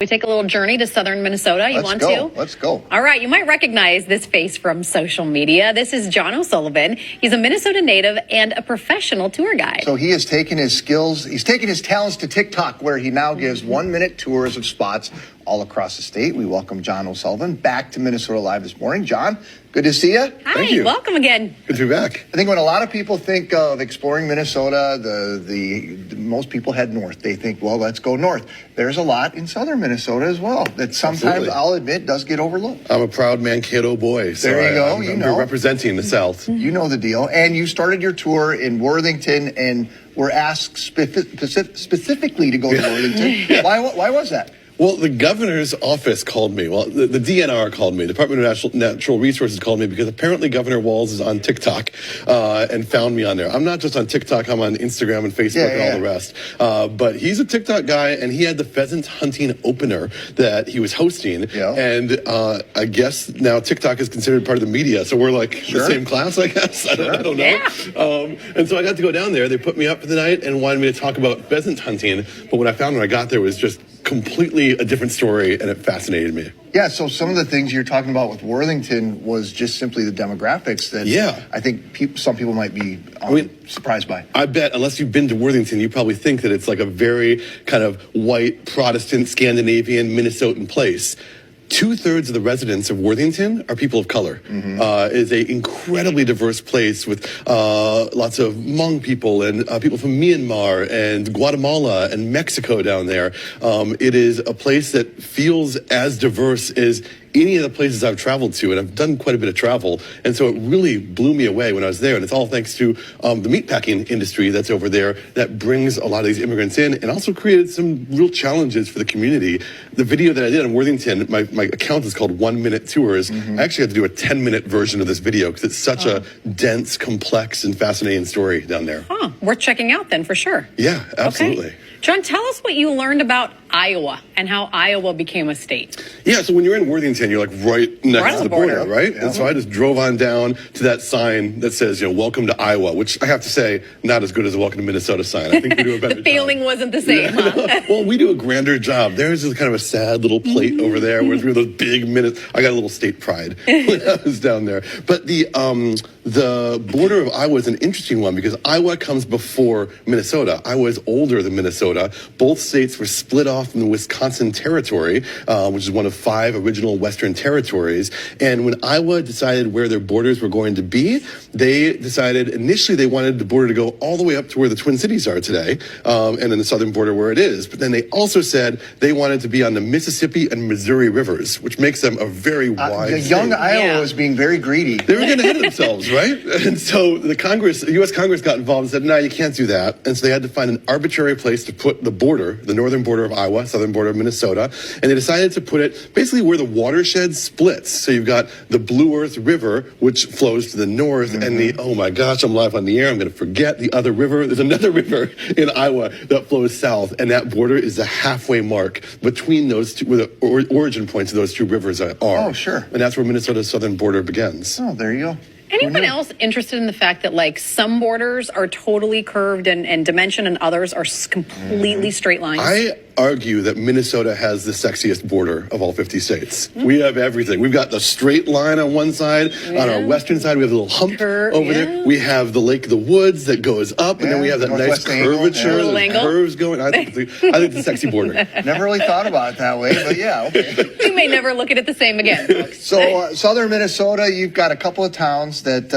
We take a little journey to southern Minnesota. You want to? Let's go. All right. You might recognize this face from social media. This is John O'Sullivan. He's a Minnesota native and a professional tour guide. So he has taken his skills, he's taken his talents to TikTok, where he now gives 1-minute tours of spots all across the state. We welcome John O'Sullivan back to Minnesota Live this morning. John, good to see you. Hi, Thank you. welcome again. Good to be back. I think when a lot of people think of exploring Minnesota, the most people head north. They think, well, let's go north. There's a lot in southern Minnesota as well that sometimes, Absolutely. I'll admit, does get overlooked. I'm a proud Mankato boy. So There you go, I'm you know. representing the South. You know the deal. And you started your tour in Worthington and were asked specifically to go to Worthington. Why was that? Well, the governor's office called me. Well, the DNR called me. The Department of Natural Resources called me because apparently Governor Walz is on TikTok and found me on there. I'm not just on TikTok. I'm on Instagram and Facebook and all the rest. But he's a TikTok guy, and he had the pheasant hunting opener that he was hosting. Yeah. And I guess now TikTok is considered part of the media, so we're like the same class, I guess. I don't know. Yeah. And so I got to go down there. They put me up for the night and wanted me to talk about pheasant hunting. But what I found when I got there was just completely a different story, and it fascinated me. Yeah, so some of the things you're talking about with Worthington was just simply the demographics that I think some people might be surprised by. I bet unless you've been to Worthington, you probably think that it's like a very kind of white, Protestant, Scandinavian, Minnesotan place. 2/3 of the residents of Worthington are people of color. It is an incredibly diverse place with lots of Hmong people and people from Myanmar and Guatemala and Mexico down there. It is a place that feels as diverse as any of the places I've traveled to, and I've done quite a bit of travel, and so it really blew me away when I was there, and it's all thanks to the meatpacking industry that's over there that brings a lot of these immigrants in and also created some real challenges for the community. The video that I did on Worthington, my account is called 1-Minute Tours. I actually had to do a 10-minute version of this video because it's such a dense, complex, and fascinating story down there. Huh. Worth checking out then for sure. Yeah, absolutely. Okay. John, tell us what you learned about Iowa and how Iowa became a state. Yeah, so when you're in Worthington, you're like right next to the border, right? Yeah. And so I just drove on down to that sign that says, welcome to Iowa, which I have to say, not as good as the welcome to Minnesota sign. I think we do a better The feeling wasn't the same, huh? Well, we do a grander job. There's just kind of a sad little plate over there where we have those big minutes. I got a little state pride when I was down there. But the border of Iowa is an interesting one because Iowa comes before Minnesota. Iowa is older than Minnesota. Both states were split off from the Wisconsin Territory, which is one of 5 original Western territories. And when Iowa decided where their borders were going to be, they decided initially they wanted the border to go all the way up to where the Twin Cities are today, and then the southern border where it is. But then they also said they wanted to be on the Mississippi and Missouri rivers, which makes them a very wide The young state. Iowa was being very greedy. They were getting ahead of themselves, right? And so the U.S. Congress got involved and said, no, you can't do that. And so they had to find an arbitrary place to put the border, the northern border of Iowa, southern border of Minnesota. And they decided to put it basically where the watershed splits. So you've got the Blue Earth River, which flows to the north, and oh my gosh, I'm live on the air. I'm going to forget the other river. There's another river in Iowa that flows south, and that border is the halfway mark between those two, where the origin points of those two rivers are. Oh, sure. And that's where Minnesota's southern border begins. Oh, there you go. Anyone else interested in the fact that like some borders are totally curved and dimension and others are completely straight lines? I argue that Minnesota has the sexiest border of all 50 states. We have everything. We've got the straight line on one side. On our western side, we have a little hump over there. We have the Lake of the Woods that goes up, and then we have that nice curvature, the curves going. I think the sexy border. Never really thought about it that way, but yeah, okay. You may never look at it the same again, folks. So southern Minnesota, you've got a couple of towns that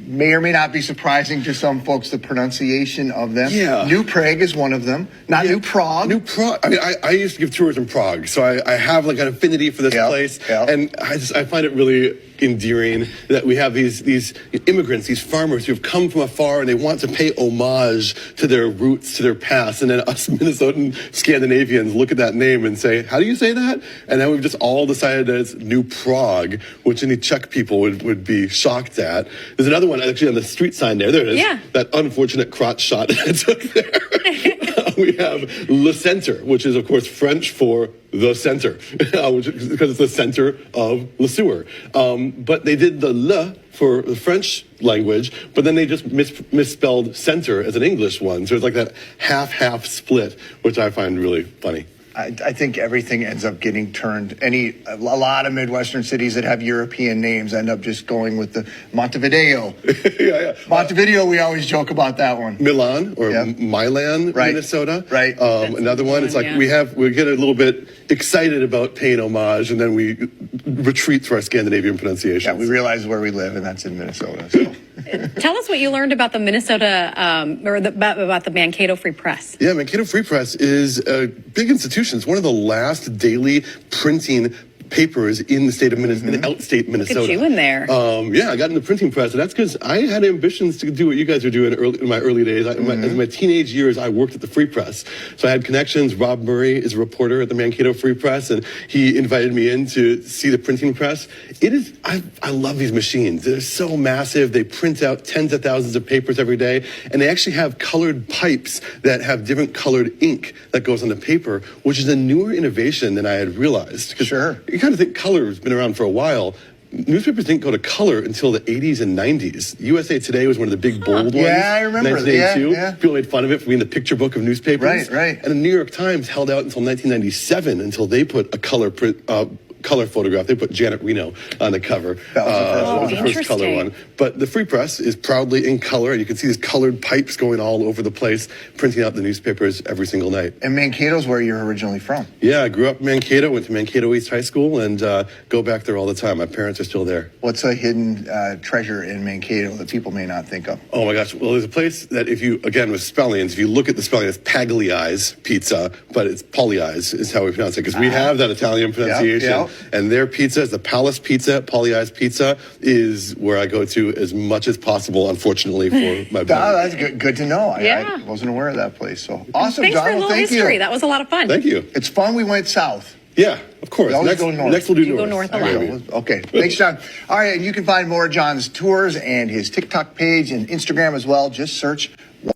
may or may not be surprising to some folks, the pronunciation of them. Yeah. New Prague is one of them. Not New Prague. New Prague. I mean, I used to give tours in Prague, so I have like an affinity for this place. And I find it really endearing that we have these immigrants, these farmers who have come from afar and they want to pay homage to their roots, to their past. And then us Minnesotan Scandinavians look at that name and say, how do you say that? And then we've just all decided that it's New Prague, which any Czech people would be shocked at. There's another one actually on the street sign there. There it is. Yeah. That unfortunate crotch shot that I took there. We have Le Centre, which is, of course, French for the center, because it's the center of Le Sueur. But they did the le for the French language, but then they just misspelled center as an English one. So it's like that half-half split, which I find really funny. I think everything ends up getting turned. A lot of Midwestern cities that have European names end up just going with the Montevideo. Yeah. Montevideo, we always joke about that one. Milan or Yep. Milan, Right. Minnesota. Right. Another one. It's like yeah. we get a little bit excited about paying homage, and then we retreat to our Scandinavian pronunciations. Yeah, we realize where we live, and that's in Minnesota. So. Tell us what you learned about the Minnesota about the Mankato Free Press. Yeah, Mankato Free Press is a big institution. It's one of the last daily printing papers in the state of Minnesota, in outstate Minnesota. you in there. Yeah, I got in the printing press, and that's because I had ambitions to do what you guys are doing in my early days. In my teenage years, I worked at the Free Press, so I had connections. Rob Murray is a reporter at the Mankato Free Press, and he invited me in to see the printing press. I love these machines. They're so massive. They print out tens of thousands of papers every day, and they actually have colored pipes that have different colored ink that goes on the paper, which is a newer innovation than I had realized. 'Cause Sure. you kind of think color has been around for a while. Newspapers didn't go to color until the 80s and 90s. USA Today was one of the big bold ones. Yeah, I remember. 1982. Yeah. People made fun of it for being the picture book of newspapers. Right. And the New York Times held out until 1997 until they put a color photograph. They put Janet Reno on the cover. That was the first one. was the first color Interesting. one. But the Free Press is proudly in color, and you can see these colored pipes going all over the place, printing out the newspapers every single night. And Mankato's where you're originally from. Yeah, I grew up in Mankato, went to Mankato East High School, and go back there all the time. My parents are still there. What's a hidden treasure in Mankato that people may not think of? Oh my gosh. Well, there's a place that if you, again, with spellings, if you look at the spelling, it's Pagliai's Pizza, but it's Pagliai's is how we pronounce it, because we have that Italian pronunciation. yeah. And their pizza is the Palace Pizza. Pagliai's Pizza is where I go to as much as possible, unfortunately, for my Oh, brother. that's good to know. Yeah. I wasn't aware of that place. So awesome, Thanks John. for a Well, little thank history. you. That was a lot of fun. Thank you. It's fun. We went south. Yeah, of course. We always Next, go north. next we'll do You go north. north a lot. Maybe. Okay. Thanks, John. All right. And you can find more of John's tours and his TikTok page and Instagram as well. Just search